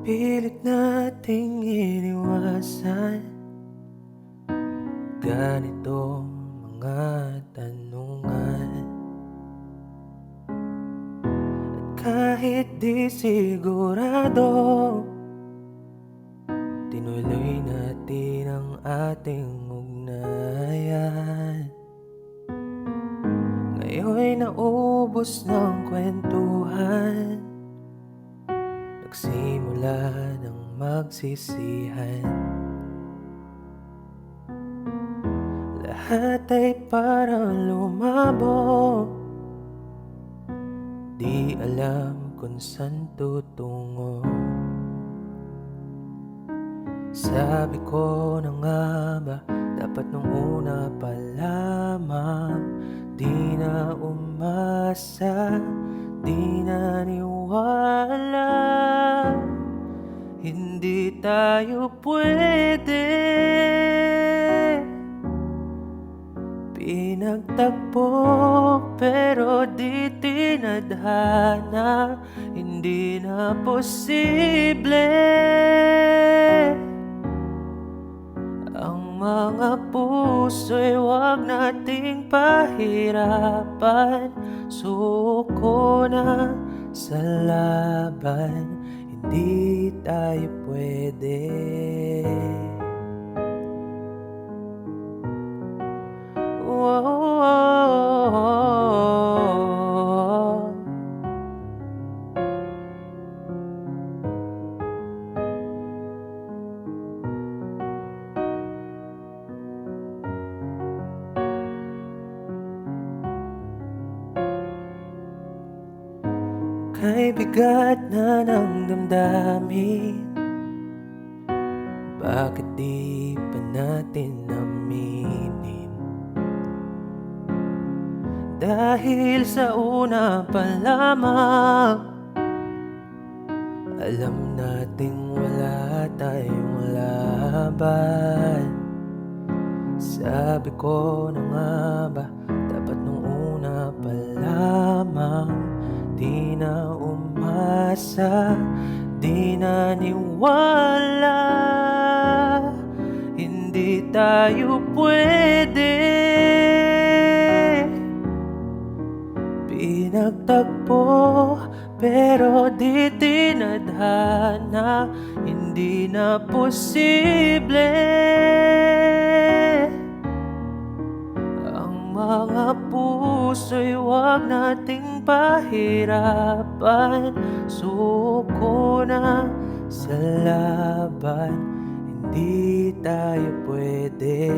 Pilit nating iniwasan ganitong mga tanungan. At kahit di sigurado, tinuloy natin ang ating ugnayan. Ngayon'y naubos ng kwentuhan, nagsimula ng magsisihan. Lahat ay parang lumabo, di alam kung saan tutungo. Sabi ko na nga ba, dapat nung una pa lamang di na umasa, di naniwala. Hindi tayo pwede, pinagtagpo pero di tinadhana. Hindi na posible ang mga puso'y wag nating pahirapan. Suko na sa laban, hindi tayo pwede. Kay bigat na ng damdamin, bakit di pa natin aminin? Dahil sa una pa lamang, alam nating wala tayong laban. Sabi ko na nga ba, dapat nung una pa lamang di na umasa, di naniwala. Hindi tayo pwede, pinagtagpo pero di tinadhana. Hindi na posible ang mga puso'y wag nating pahirapan. Suko na sa laban, hindi tayo pwede.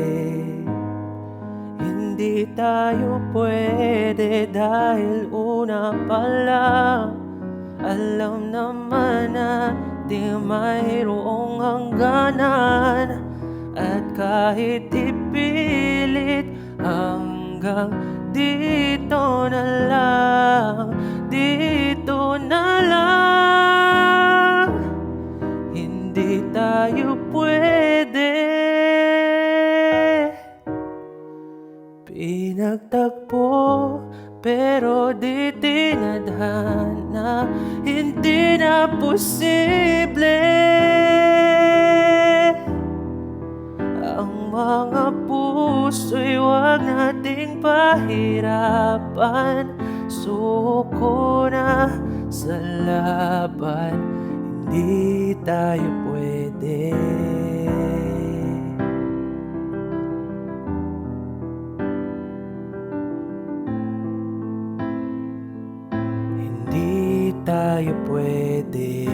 Hindi tayo pwede dahil una pa lang, alam naman natin mayroong hangganan. At kahit ipilit, hanggang dito na lang, dito na lang. Hindi tayo pwede, pinagtagpo pero di tinadhana. Hindi na posible ang mga puso'y wag nating pahirapan. Suko na sa laban, hindi tayo pwede. Hindi tayo pwede.